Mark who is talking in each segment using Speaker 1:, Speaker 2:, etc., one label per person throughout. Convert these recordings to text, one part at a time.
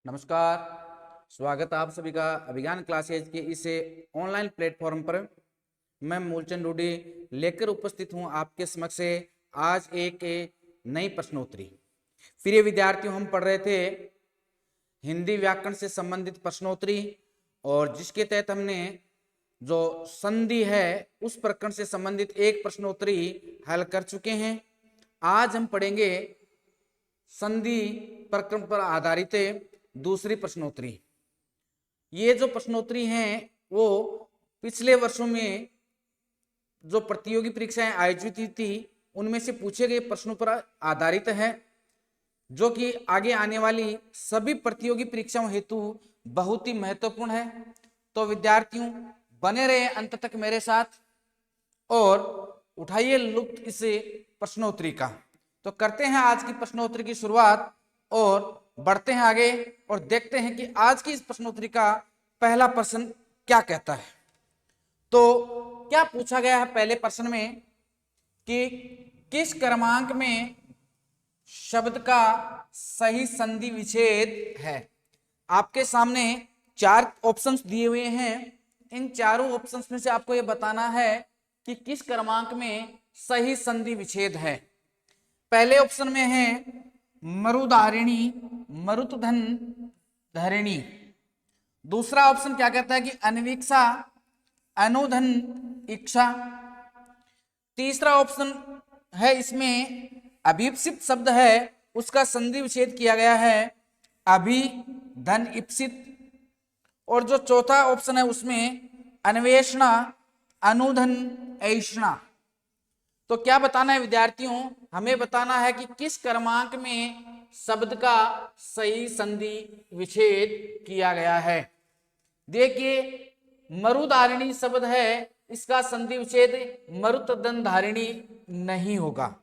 Speaker 1: नमस्कार। स्वागत है आप सभी का अभिज्ञान क्लासेज के इस ऑनलाइन प्लेटफॉर्म पर। मैं मूलचंद डूडी लेकर उपस्थित हूं आपके समक्ष आज एक नई प्रश्नोत्तरी। प्रिय विद्यार्थियों, हम पढ़ रहे थे हिंदी व्याकरण से संबंधित प्रश्नोत्तरी और जिसके तहत हमने जो संधि है उस प्रकरण से संबंधित एक प्रश्नोत्तरी हल कर चुके हैं। आज हम पढ़ेंगे संधि प्रकरण पर आधारित दूसरी प्रश्नोत्तरी। ये जो प्रश्नोत्तरी हैं वो पिछले वर्षों में जो प्रतियोगी परीक्षाएं आयोजित थी उनमें से पूछे गए प्रश्नों पर आधारित है, जो कि आगे आने वाली सभी प्रतियोगी परीक्षाओं हेतु बहुत ही महत्वपूर्ण है। तो विद्यार्थियों, बने रहे अंत तक मेरे साथ और उठाइए लुत्फ इस प्रश्नोत्तरी का। तो करते हैं आज की प्रश्नोत्तरी की शुरुआत और बढ़ते हैं आगे और देखते हैं कि आज की इस प्रश्नोत्तरी का पहला प्रश्न क्या कहता है। तो क्या पूछा गया है पहले प्रश्न में कि किस क्रमांक में शब्द का सही संधि विच्छेद है। आपके सामने 4 ऑप्शंस दिए हुए हैं। इन चारों ऑप्शंस में से आपको यह बताना है कि किस क्रमांक में सही संधि विच्छेद है। पहले ऑप्शन में है मरुधारिणी, मरुतधन धरिणी। दूसरा ऑप्शन क्या कहता है कि अनवीक्षा, अनुधन इक्षा। तीसरा ऑप्शन है इसमें अभीप्सित शब्द है उसका संधि विच्छेद किया गया है अभि धन इप्सित। और जो चौथा ऑप्शन है उसमें अन्वेषणा, अनुधन ऐषणा। तो क्या बताना है विद्यार्थियों, हमें बताना है कि किस क्रमांक में शब्द का सही संधि विच्छेद किया गया है। देखिए, मरुधारिणी शब्द है, इसका संधि विच्छेद मरुतधन धारिणी नहीं होगा,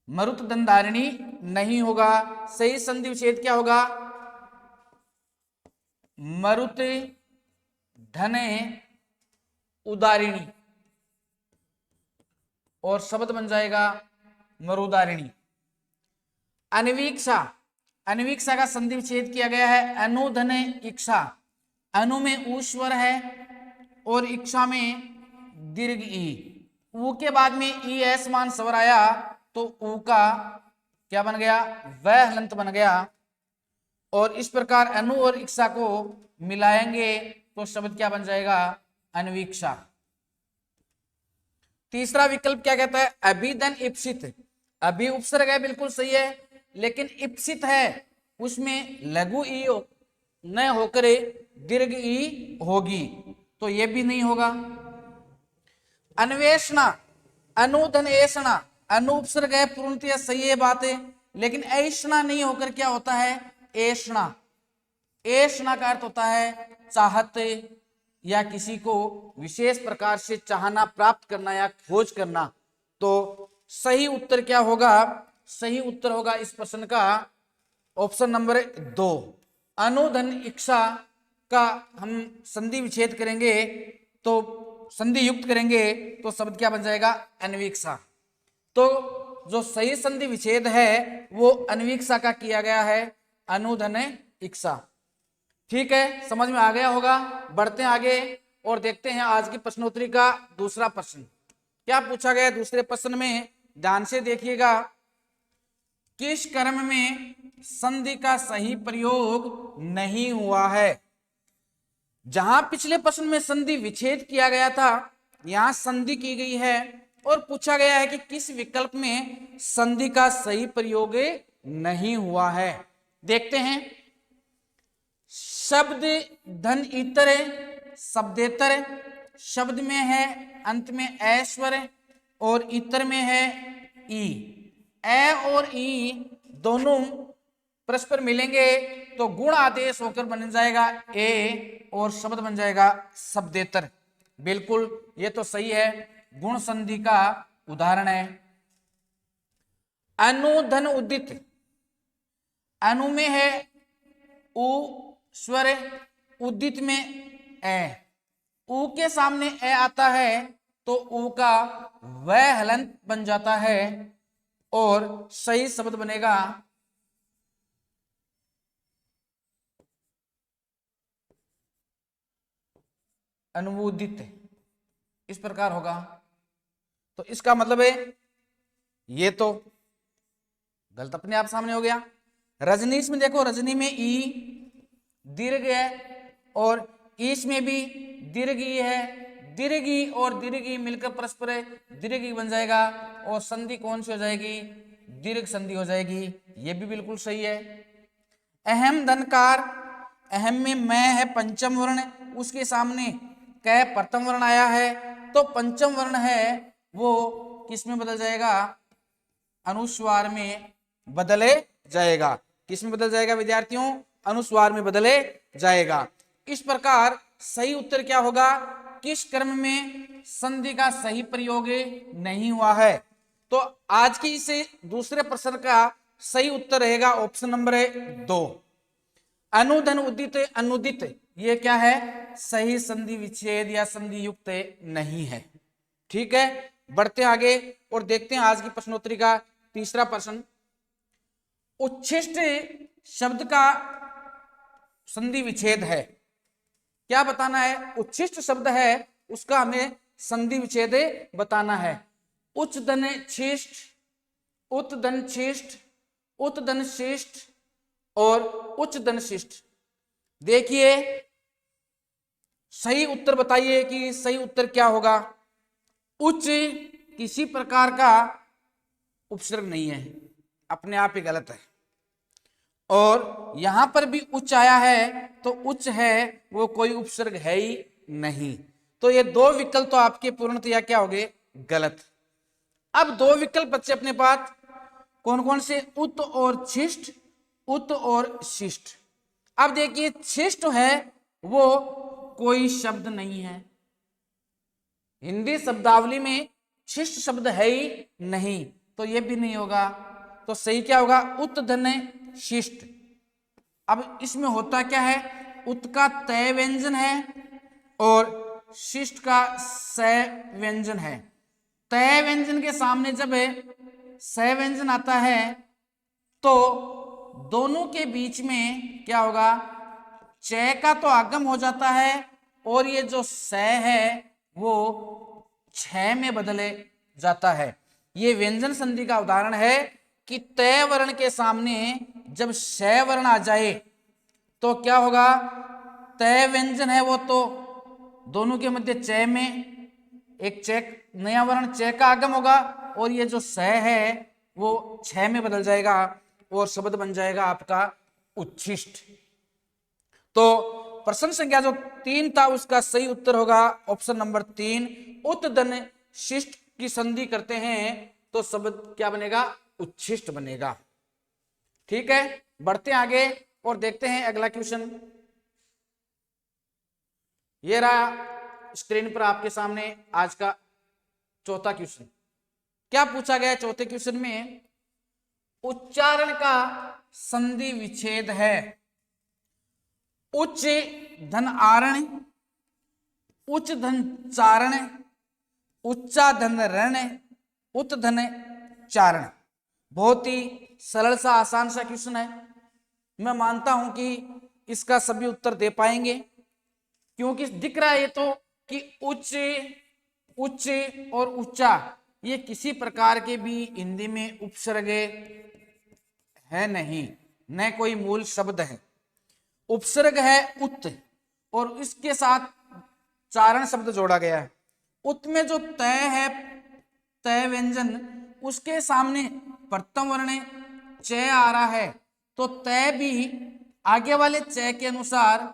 Speaker 1: मरुतधन धारिणी नहीं होगा। सही संधि विच्छेद क्या होगा? मरुत धने उदारिणी और शब्द बन जाएगा मरुदारिणी। अनवीक्षा, अनवीक्षा का संधि विच्छेद किया गया है अनुधन इक्षा। अनु में ऊ स्वर है और इक्षा में दीर्घ ई। ऊ के बाद में ई एस मान स्वर आया तो ऊ का क्या बन गया? वह हलंत बन गया। और इस प्रकार अनु और इक्षा को मिलाएंगे तो शब्द क्या बन जाएगा? अनवीक्षा। तीसरा विकल्प क्या कहता है? अभिधन इप्सित। अभी उपसर्ग है, बिल्कुल सही है, लेकिन इप्सित है उसमें लघु ई न होकर दीर्घ ई होगी, तो यह भी नहीं होगा। अन्वेषणा, अनुधन ऐषणा, अनु उपसर्ग है, पूर्णतः सही है बात है, लेकिन ऐषणा नहीं होकर क्या होता है? ऐषणा। ऐषणा का अर्थ होता है चाहते या किसी को विशेष प्रकार से चाहना, प्राप्त करना या खोज करना। तो सही उत्तर क्या होगा? सही उत्तर होगा इस प्रश्न का ऑप्शन नंबर 2, अनुधन इक्षा का हम संधि विच्छेद करेंगे तो संधि युक्त करेंगे तो शब्द क्या बन जाएगा? अनवीक्षा। तो जो सही संधि विच्छेद है वो अनवीक्षा का किया गया है, अनुधन इक्षा। ठीक है, समझ में आ गया होगा। बढ़ते हैं आगे और देखते हैं आज की प्रश्नोत्तरी का दूसरा प्रश्न क्या पूछा गया। दूसरे प्रश्न में ध्यान से देखिएगा, किस क्रम में संधि का सही प्रयोग नहीं हुआ है। जहां पिछले प्रश्न में संधि विच्छेद किया गया था, यहां संधि की गई है और पूछा गया है कि किस विकल्प में संधि का सही प्रयोग नहीं हुआ है। देखते हैं। शब्द धन इतर शब्देतर, शब्द में है अंत में ऐश्वर्य और इतर में है ई। ए और ई दोनों परस्पर मिलेंगे तो गुण आदेश होकर बन जाएगा ए और शब्द बन जाएगा शब्देतर। बिल्कुल, ये तो सही है, गुण संधि का उदाहरण है। अनुधन उदित, अनु में है उ स्वर, उदित में ए। उ के सामने ए आता है तो उ का वह हलंत बन जाता है और सही शब्द बनेगा अनुमोदित, इस प्रकार होगा। तो इसका मतलब है ये तो गलत अपने आप सामने हो गया। रजनीश में देखो, रजनी में ई दीर्घ है और ईश में भी दीर्घ ई है। दीर्घ ई और दीर्घ ई मिलकर परस्पर दीर्घ ई बन जाएगा और संधि कौन सी हो जाएगी? दीर्घ संधि हो जाएगी। ये भी बिल्कुल सही है। अहम धनकार, अहम में मैं है पंचम वर्ण, उसके सामने क प्रथम वर्ण आया है, तो पंचम वर्ण है वो किस में बदल जाएगा? अनुस्वार में बदले जाएगा। किस में बदल जाएगा विद्यार्थियों? अनुस्वार में बदले जाएगा। इस प्रकार सही उत्तर क्या होगा? किस क्रम में संधि का सही प्रयोग नहीं हुआ है? तो आज की इस दूसरे प्रश्न का सही उत्तर रहेगा ऑप्शन नंबर 2, अनुधन उदित अनुदित। ये क्या है? सही संधि विच्छेद या संधि युक्त नहीं है। ठीक है, बढ़ते आगे और देखते हैं आज की प्रश्नोत्तरी का तीसरा प्रश्न। उच्छिष्ट शब्द का संधि विच्छेद है, क्या बताना है? उच्छिष्ट शब्द है उसका हमें संधि विच्छेद बताना है। उच्च धन शिष्ट, उत धन शिष्ट, उत धन शिष्ट और उच्च धन शिष्ट। देखिए सही उत्तर बताइए कि सही उत्तर क्या होगा? उच्च किसी प्रकार का उपसर्ग नहीं है, अपने आप ही गलत है। और यहां पर भी उच्च आया है तो उच्च है वो कोई उपसर्ग है ही नहीं। तो ये दो विकल्प तो आपके पूर्णतया क्या हो गए? गलत। अब दो विकल्प बच्चे अपने पास कौन कौन से? उत और शिष्ट, उत और शिष्ट। अब देखिए शिष्ट है वो कोई शब्द नहीं है, हिंदी शब्दावली में शिष्ट शब्द है ही नहीं, तो ये भी नहीं होगा। तो सही क्या होगा? उत धन शिष्ट। अब इसमें होता क्या है? उत का तय व्यंजन है और शिष्ट का स व्यंजन है। तय व्यंजन के सामने जब स व्यंजन आता है तो दोनों के बीच में क्या होगा? च का तो आगम हो जाता है और ये जो स है वो छ में बदले जाता है। ये व्यंजन संधि का उदाहरण है कि तय वर्ण के सामने जब श वर्ण आ जाए तो क्या होगा? तय व्यंजन है वो तो दोनों के मध्य च में एक चेक नया वर्ण च का आगम होगा और ये जो स है वो छ में बदल जाएगा और शब्द बन जाएगा आपका उच्छिष्ट। तो प्रश्न संख्या जो 3 था उसका सही उत्तर होगा ऑप्शन नंबर 3, उत धन शिष्ट की संधि करते हैं तो शब्द क्या बनेगा? उच्छिष्ट बनेगा। ठीक है, बढ़ते आगे और देखते हैं अगला क्वेश्चन। ये रहा स्क्रीन पर आपके सामने आज का चौथा क्वेश्चन। क्या पूछा गया चौथे क्वेश्चन में? उच्चारण का संधि विच्छेद है। उच्च धन आरण, उच्च धन चारण, उच्चा धन रण, उत धन चारण। बहुत ही सरल सा आसान सा क्वेश्चन है। मैं मानता हूं कि इसका सभी उत्तर दे पाएंगे क्योंकि दिख रहा है ये तो कि उच्च, उच्च और उच्चा ये किसी प्रकार के भी हिंदी में उपसर्ग है नहीं, न कोई मूल शब्द है। उपसर्ग है उत और इसके साथ चारण शब्द जोड़ा गया है। उत में जो तय है, तय व्यंजन, उसके सामने प्रथम वर्ण च आ रहा है तो तय भी आगे वाले च के अनुसार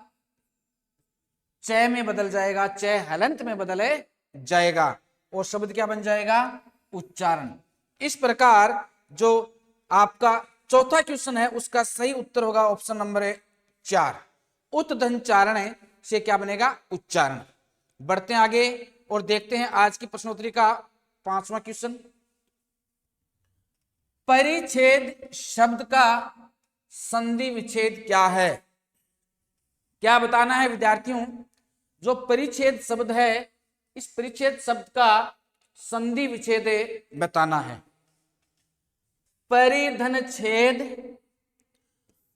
Speaker 1: च में बदल जाएगा, च हलंत में बदले जाएगा और शब्द क्या बन जाएगा? उच्चारण। इस प्रकार जो आपका चौथा क्वेश्चन है उसका सही उत्तर होगा ऑप्शन नंबर 4, उत धन चारण से क्या बनेगा? उच्चारण। बढ़ते हैं आगे और देखते हैं आज की प्रश्नोत्तरी का 5वां क्वेश्चन। परिच्छेद शब्द का संधि विच्छेद क्या है? क्या बताना है विद्यार्थियों? जो परिच्छेद शब्द है इस परिच्छेद शब्द का संधि विच्छेद बताना है। परिधन छेद,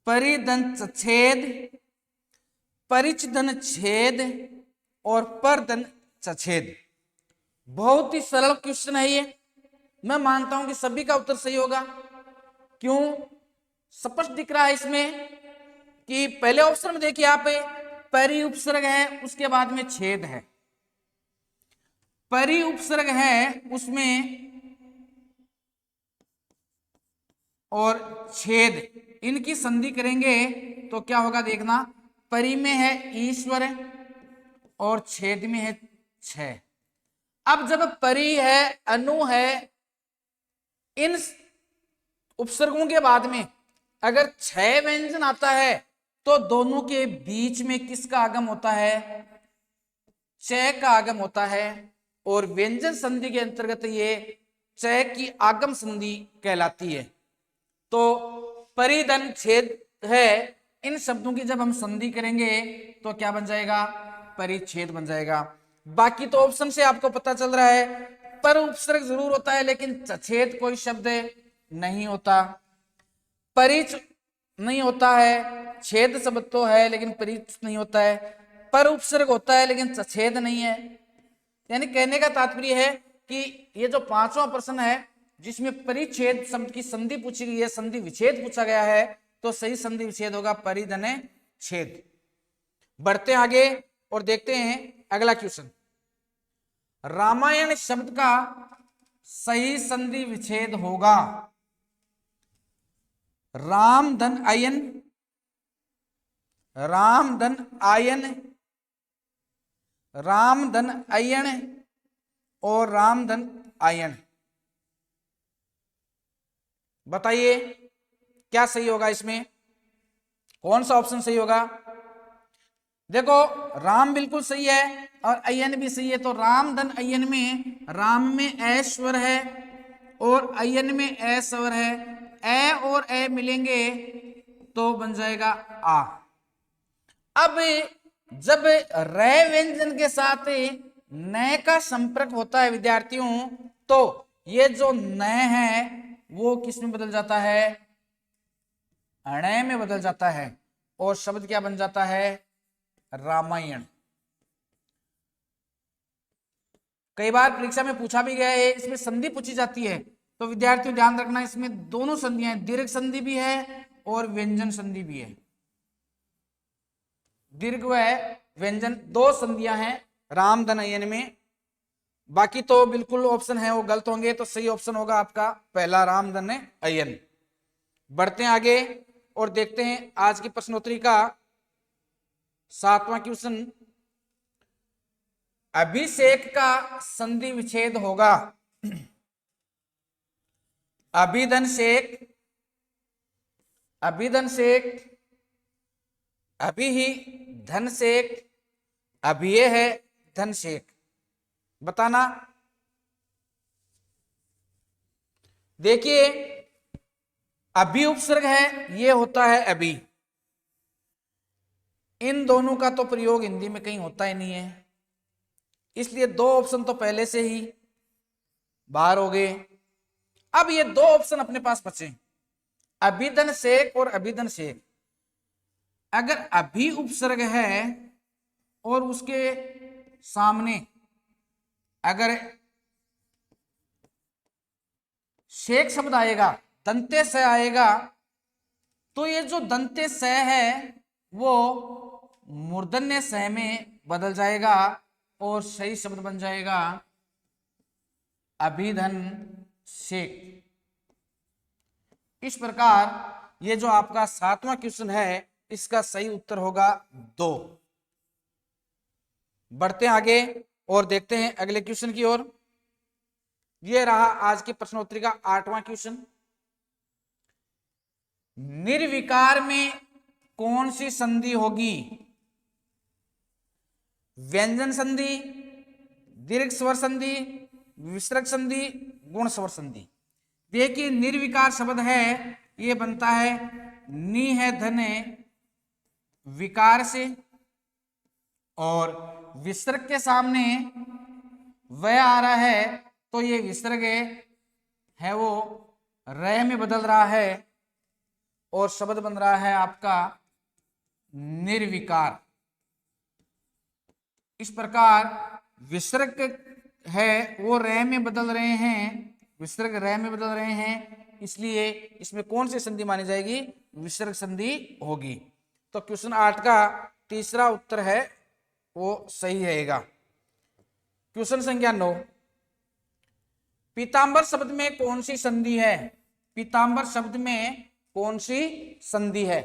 Speaker 1: परिधन छेद, परिचधन छेद और पर धन छेद। बहुत ही सरल क्वेश्चन है ये, मैं मानता हूं कि सभी का उत्तर सही होगा। क्यों? स्पष्ट दिख रहा है इसमें कि पहले ऑप्शन में देखिए आप, परि उपसर्ग है, उसके बाद में छेद है। परि उपसर्ग है उसमें और छेद, इनकी संधि करेंगे तो क्या होगा देखना। परि में है ईश्वर और छेद में है छ। अब जब परि है, अनु है, इन उपसर्गों के बाद में अगर छ व्यंजन आता है तो दोनों के बीच में किसका आगम होता है? च का आगम होता है। और व्यंजन संधि के अंतर्गत ये च की आगम संधि कहलाती है। तो परिधन छेद है, इन शब्दों की जब हम संधि करेंगे तो क्या बन जाएगा? परिच्छेद बन जाएगा। बाकी तो ऑप्शन से आपको पता चल रहा है, पर उपसर्ग जरूर होता है लेकिन छेद कोई शब्द नहीं होता, परिच नहीं होता है, छेद शब्द तो है लेकिन परिच नहीं होता है, पर उपसर्ग होता है लेकिन छेद नहीं है। यानी कहने का तात्पर्य है कि ये जो पांचवा प्रश्न है जिसमें परिच्छेद शब्द की संधि पूछी गई है, संधि विच्छेद पूछा गया है, तो सही संधि विच्छेद होगा परिधने छेद। बढ़ते आगे और देखते हैं अगला क्वेश्चन। रामायण शब्द का सही संधि विच्छेद होगा राम धन अयन, राम धन आयन, राम धन अयन और राम धन आयन। बताइए क्या सही होगा इसमें, कौन सा ऑप्शन सही होगा? देखो राम बिल्कुल सही है और अयन भी सही है। तो राम धन अयन में राम में ऐश्वर है और अयन में ऐश्वर है, ए और ए मिलेंगे तो बन जाएगा आ। अब जब रे व्यंजन के साथ न का संपर्क होता है विद्यार्थियों, तो ये जो न है वो किस में बदल जाता है? अणय में बदल जाता है और शब्द क्या बन जाता है? रामायण। कई बार परीक्षा में पूछा भी गया है, इसमें संधि पूछी जाती है, तो विद्यार्थियों ध्यान रखना इसमें दोनों संधियां हैं, दीर्घ संधि भी है और व्यंजन संधि भी है। दीर्घ व व्यंजन दो संधियां हैं राम धन अयन में। बाकी तो बिल्कुल ऑप्शन है वो गलत होंगे, तो सही ऑप्शन होगा आपका पहला राम धन अयन। बढ़ते हैं आगे और देखते हैं आज की प्रश्नोत्तरी का 7वां क्वेश्चन। अभिषेक का संधि विच्छेद होगा अभिधन शेख, अभिधन शेख, अभी ही धन शेख, अभी ये है धन शेख। बताना। देखिए अभी उपसर्ग है, ये होता है अभी। इन दोनों का तो प्रयोग हिंदी में कहीं होता ही नहीं है, इसलिए दो ऑप्शन तो पहले से ही बाहर हो गए। अब ये दो ऑप्शन अपने पास बचे, अभिधन शेख और अभिधन शेख। अगर अभी उपसर्ग है और उसके सामने अगर शेख शब्द आएगा, दंते स आएगा, तो ये जो दंते स है वो मूर्धन्य स में बदल जाएगा और सही शब्द बन जाएगा अभिधन शेख। इस प्रकार ये जो आपका 7वां क्वेश्चन है इसका सही उत्तर होगा 2। बढ़ते आगे और देखते हैं अगले क्वेश्चन की ओर। ये रहा आज की प्रश्नोत्तरी का 8वां क्वेश्चन। निर्विकार में कौन सी संधि होगी? व्यंजन संधि, दीर्घ स्वर संधि, विसर्ग संधि, गुण स्वर संधि। देखिए निर्विकार शब्द है, ये बनता है नी है धन विकार से, और विसर्ग के सामने वह आ रहा है तो ये विसर्ग है वो रह में बदल रहा है और शब्द बन रहा है आपका निर्विकार। इस प्रकार विसर्ग है वो रे में बदल रहे हैं, विसर्ग रे में बदल रहे हैं, इसलिए इसमें कौन सी संधि मानी जाएगी? विसर्ग संधि होगी। तो क्वेश्चन 8 का तीसरा उत्तर है वो सही रहेगा। क्वेश्चन संख्या 9, पीतांबर शब्द में कौन सी संधि है? पीतांबर शब्द में कौन सी संधि है?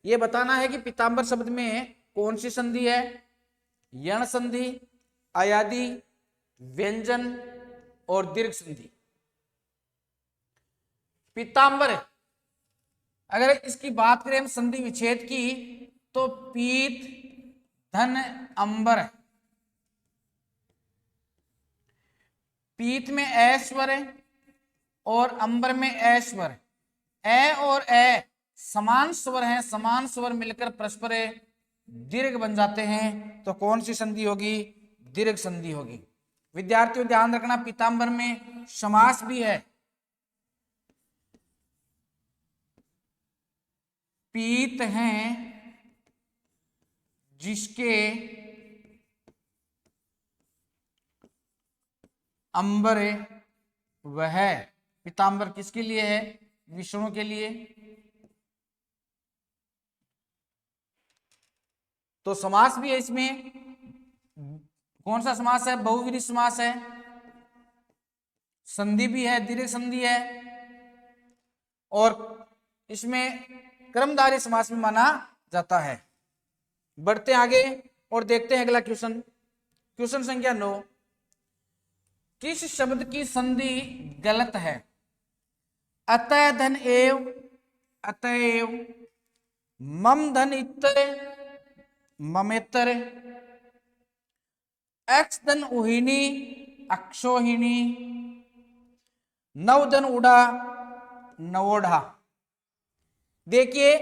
Speaker 1: यह बताना है कि पीतांबर शब्द में कौन सी संधि है। यण संधि, अयादि, व्यंजन और दीर्घ संधि। पीतांबर, अगर इसकी बात करें हम संधि विच्छेद की, तो पीत धन अंबर, पीत में ए स्वर और अंबर में ए स्वर, ए और ए समान स्वर हैं, समान स्वर मिलकर परस्पर दीर्घ बन जाते हैं, तो कौन सी संधि होगी? दीर्घ संधि होगी। विद्यार्थियों ध्यान रखना, पीतांबर में समास भी है। पीत हैं जिसके अंबर वह, पीतांबर किसके लिए है? विष्णु के लिए। तो समास भी है इसमें। कौन सा समास है? बहुव्रीहि समास है। संधि भी है, दीर्घ संधि है, और इसमें कर्मधारय समास में माना जाता है। बढ़ते आगे और देखते हैं अगला क्वेश्चन। क्वेश्चन संख्या 9, किस शब्द की संधि गलत है? अतः धन एव, अतएव, मम धन इतर, ममेतर, एक्स धन उहिनी, अक्षोहिणी, नव धन उड़ा, नवोढ़ा। देखिए,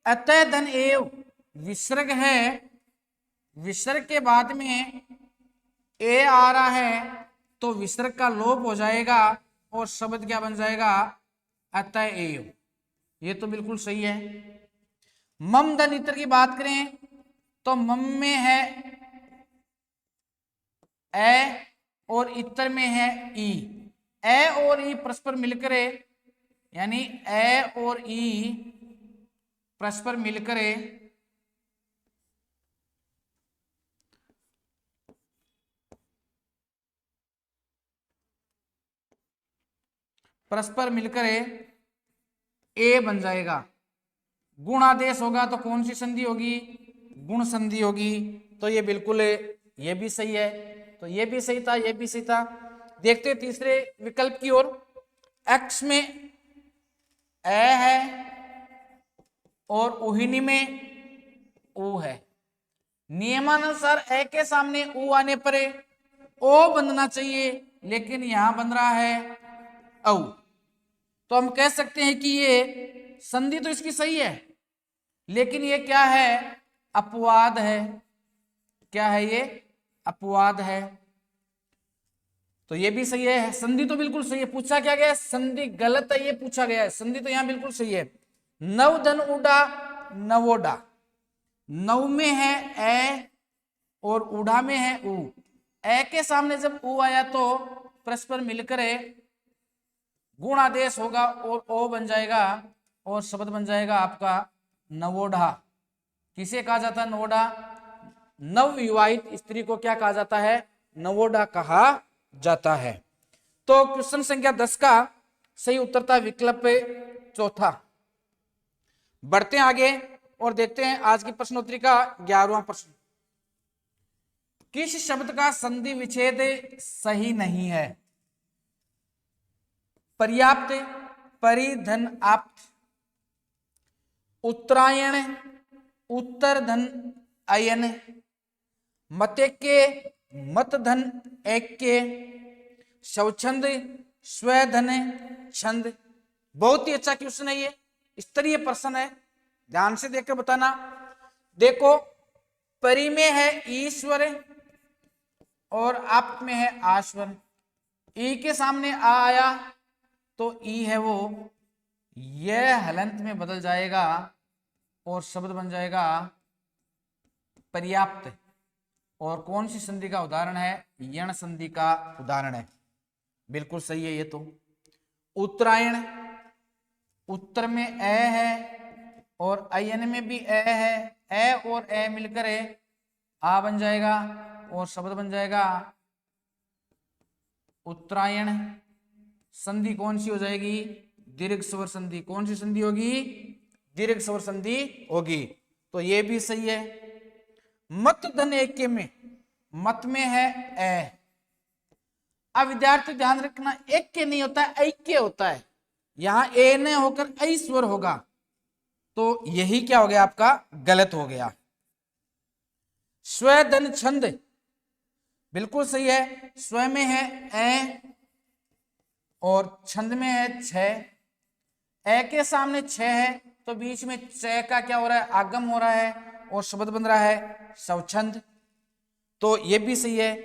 Speaker 1: अतः धन एव विसर्ग है, विसर्ग के बाद में ए आ रहा है, तो विसर्ग का लोप हो जाएगा और शब्द क्या बन जाएगा? अतएव। ये तो बिल्कुल सही है। मम धन इतर की बात करें तो मम में है ए और इतर में है ई। ए और ई परस्पर मिलकर, यानी ए और ई परस्पर मिलकर ए बन जाएगा। गुण आदेश होगा तो कौन सी संधि होगी? गुण संधि होगी। तो ये बिल्कुल, ये भी सही है। तो ये भी सही था, ये भी सही था। देखते तीसरे विकल्प की ओर। एक्स में ए है और उहिनी में ऊ है। नियमानुसार ए के सामने ऊ आने पर ओ बनना चाहिए, लेकिन यहां बन रहा है औ। तो हम कह सकते हैं कि ये संधि तो इसकी सही है, लेकिन ये क्या है? अपवाद है। क्या है ये? अपवाद है। तो ये भी सही है, संधि तो बिल्कुल सही है। पूछा क्या गया? संधि गलत है, ये पूछा गया है। संधि तो यहां बिल्कुल सही है। नव धन उड़ा, नवोडा। नव में है ए और उड़ा में है ऊ। ए के सामने जब ऊ आया तो परस्पर मिलकर गुण आदेश होगा और ओ बन जाएगा और शब्द बन जाएगा आपका नवोढ़ा। किसे कहा जाता है नवोढ़ा? नव विवाहित स्त्री को क्या कहा जाता है? नवोढ़ा कहा जाता है। तो क्वेश्चन संख्या 10 का सही उत्तर था विकल्प चौथा। बढ़ते हैं आगे और देखते हैं आज की प्रश्नोत्तरी का 11वां प्रश्न। किस शब्द का संधि विच्छेद सही नहीं है? पर्याप्त, परिधन आप्त, उत्तरायण, उत्तर धन अयन, मतेके, मत धन ऐक्य, स्वच्छंद, स्वधन छंद। बहुत ही अच्छा क्वेश्चन है, ये स्तरीय प्रश्न है, ध्यान से देखकर बताना। देखो, परि में है ईश्वर और आप में है आश्वर। ई के सामने आ आया तो ई है वो, यह हलंत में बदल जाएगा और शब्द बन जाएगा पर्याप्त। और कौन सी संधि का उदाहरण है? यण संधि का उदाहरण है। बिल्कुल सही है ये तो। उत्तरायण, उत्तर में ए है और अयन में भी ए है, ए और ए मिलकर आ बन जाएगा और शब्द बन जाएगा उत्तरायण। संधि कौन सी हो जाएगी? दीर्घ स्वर संधि। कौन सी संधि होगी? दीर्घ स्वर संधि होगी। तो ये भी सही है। मत धन ऐक्य में, मत में है ए। अब विद्यार्थी ध्यान रखना, ऐक्य नहीं होता है, ऐक्य होता है। यहां ए ने होकर ऐ स्वर होगा, तो यही क्या हो गया आपका? गलत हो गया। स्व धन छंद, बिल्कुल सही है। स्व में है ए और छंद में है छ। ए के सामने छ है तो बीच में च का क्या हो रहा है? आगम हो रहा है और शब्द बन रहा है स्वच्छंद। तो ये भी सही है।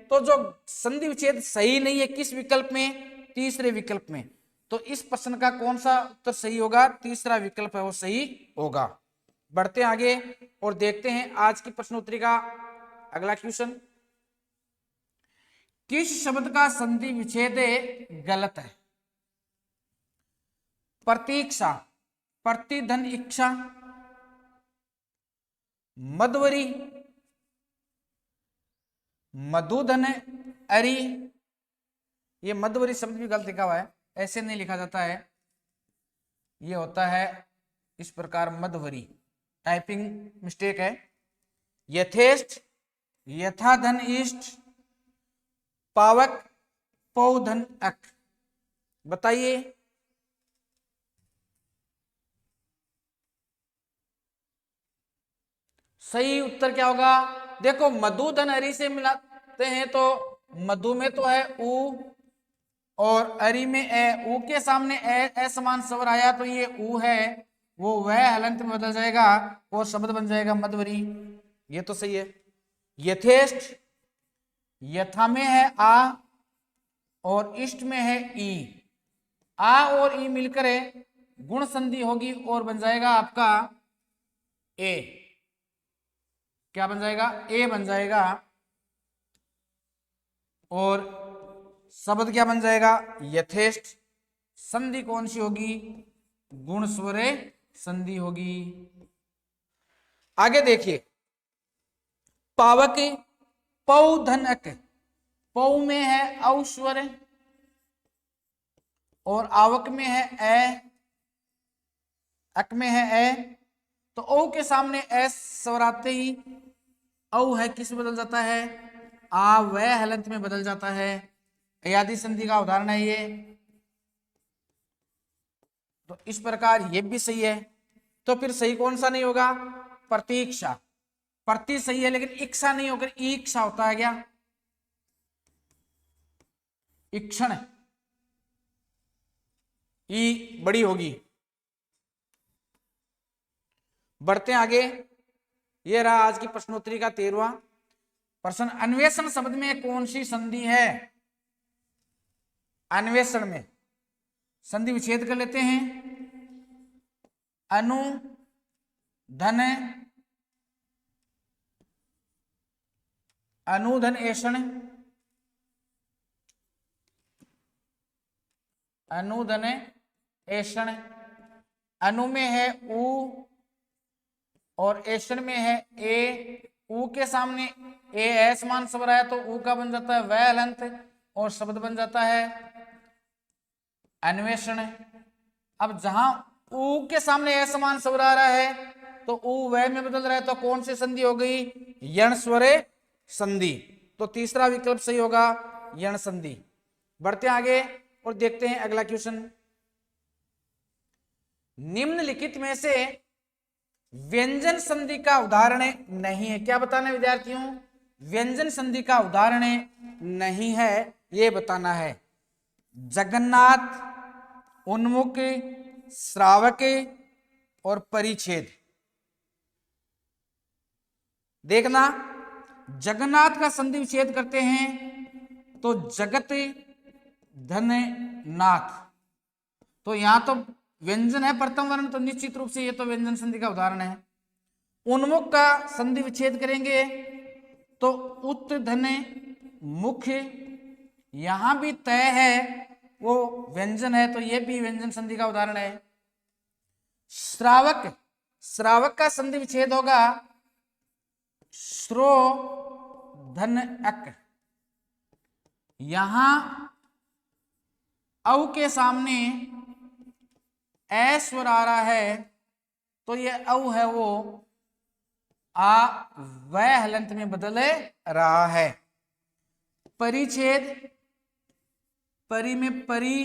Speaker 1: तो जो संधि विच्छेद सही नहीं है किस विकल्प में? तीसरे विकल्प में। तो इस प्रश्न का कौन सा उत्तर सही होगा? तीसरा विकल्प है वो सही होगा। बढ़ते हैं आगे और देखते हैं आज की प्रश्नोत्तरी का अगला क्वेश्चन। किस शब्द का संधि विच्छेद गलत है? प्रतीक्षा, प्रतिधन इच्छा, मधुवरी, मधुधन अरि। ये मधुवरी शब्द भी गलत लिखा हुआ है, ऐसे नहीं लिखा जाता है, ये होता है इस प्रकार मधुवरी, टाइपिंग मिस्टेक है। यथेष्ट, यथाधन इष्ट, पावक, पौधन अक। बताइए। सही उत्तर क्या होगा? देखो मधुधन अरि से मिलाते हैं तो मधु में तो है उ और अरि में ए। उ के सामने ए समान स्वर आया तो ये उ है, वो वह हलंत में बदल जाएगा और शब्द बन जाएगा मधुवरी। ये तो सही है। यथेष्ट, यथा में है आ और इष्ट में है ई। आ और ई मिलकर गुण संधि होगी और बन जाएगा आपका ए। क्या बन जाएगा? ए बन जाएगा। और शब्द क्या बन जाएगा? यथेष्ट। संधि कौन सी होगी? गुण स्वरे संधि होगी। आगे देखिए, पावक, पौधनक। पौ में है औ स्वर और आवक में है ए, अक में है ए। तो ओ के सामने एस स्वर आते ही औ है किस में बदल जाता है? आ वह हलंत में बदल जाता है। अयादि संधि का उदाहरण है ये। तो इस प्रकार ये भी सही है। तो फिर सही कौन सा नहीं होगा? प्रतीक्षा। प्रति सही है लेकिन इच्छा नहीं होकर ईक्षा होता है। क्या? इक्षण, ई बड़ी होगी। बढ़ते हैं आगे। ये रहा आज की प्रश्नोत्तरी का 13वां प्रश्न। अन्वेषण शब्द में कौन सी संधि है? अन्वेषण में संधि विच्छेद कर लेते हैं। अनु धन, अनुधन ऐषण, अनुधन ऐषण। अनु में है उ और ऐषण में है ए। उ के सामने ए समान स्वर आया तो उ का बन जाता है वह हलंत और शब्द बन जाता है अन्वेषण। अब जहां उ के सामने ए समान स्वर आ रहा है तो उ वह में बदल रहा है, तो कौन सी संधि हो गई? यण स्वरे संधि। तो तीसरा विकल्प सही होगा, यण संधि। बढ़ते आगे और देखते हैं अगला क्वेश्चन। निम्नलिखित में से व्यंजन संधि का उदाहरण नहीं है। क्या बताना है विद्यार्थियों? व्यंजन संधि का उदाहरण नहीं है, यह बताना है। जगन्नाथ, उन्मुख, श्रावक और परिच्छेद। देखना, जगन्नाथ का संधि विच्छेद करते हैं तो जगत धन नाथ। तो यहां तो व्यंजन है प्रथम वर्ण, तो निश्चित रूप से ये तो व्यंजन संधि का उदाहरण है। उन्मुख का संधि विच्छेद करेंगे तो उत धने मुख्य, यहां भी तय है वो व्यंजन है, तो ये भी व्यंजन संधि का उदाहरण है। श्रावक, श्रावक का संधि विच्छेद होगा श्रो धन अक, यहां औ के सामने ए स्वर आ रहा है, तो ये औ है वो आ वह हलंत में बदल रहा है। परिच्छेद, परी में परी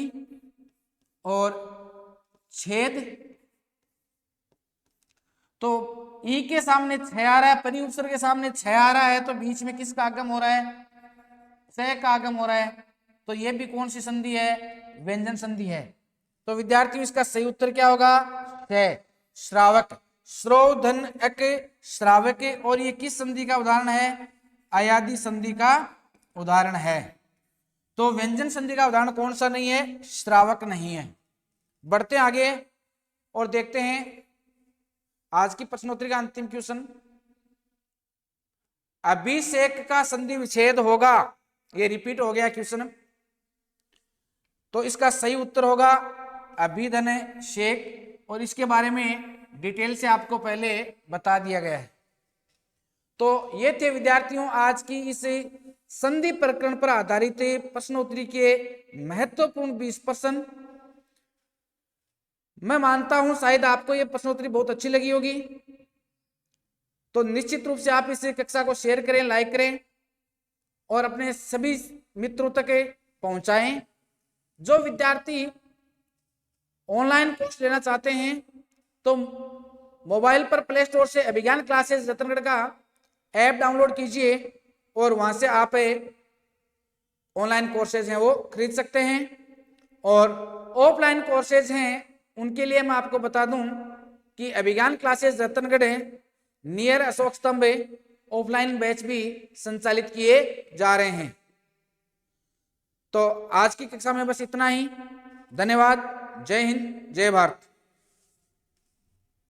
Speaker 1: और छेद, तो ई के सामने छ आ रहा है, परी उपसर्ग के सामने छ आ रहा है, तो बीच में किसका आगम हो रहा है? से का आगम हो रहा है, तो ये भी कौन सी संधि है? व्यंजन संधि है। तो विद्यार्थियों इसका सही उत्तर क्या होगा? है श्रावक, श्रो धन अक श्रावक, और ये किस संधि का उदाहरण है? अयादि संधि का उदाहरण है। तो व्यंजन संधि का उदाहरण कौन सा नहीं है? श्रावक नहीं है। बढ़ते आगे और देखते हैं आज की प्रश्नोत्तरी का अंतिम क्वेश्चन। अभिषेक का संधि विच्छेद होगा, ये रिपीट हो गया क्वेश्चन, तो इसका सही उत्तर होगा अभिधन शेख, और इसके बारे में डिटेल से आपको पहले बता दिया गया है। तो ये थे विद्यार्थियों आज की इस संधि प्रकरण पर आधारित प्रश्नोत्तरी के महत्वपूर्ण 20 प्रश्न। मैं मानता हूं शायद आपको ये प्रश्नोत्तरी बहुत अच्छी लगी होगी, तो निश्चित रूप से आप इस कक्षा को शेयर करें, लाइक करें और अपने सभी मित्रों तक पहुंचाएं। जो विद्यार्थी ऑनलाइन कोर्स लेना चाहते हैं तो मोबाइल पर प्ले स्टोर से अभिज्ञान क्लासेस रतनगढ़ का ऐप डाउनलोड कीजिए और वहां से आप ऑनलाइन कोर्सेज हैं वो खरीद सकते हैं। और ऑफलाइन कोर्सेज हैं उनके लिए मैं आपको बता दूं कि अभिज्ञान क्लासेस रतनगढ़ नियर अशोक स्तंभ ऑफलाइन बैच भी संचालित किए जा रहे हैं। तो आज की कक्षा में बस इतना ही। धन्यवाद। जय हिंद, जय भारत।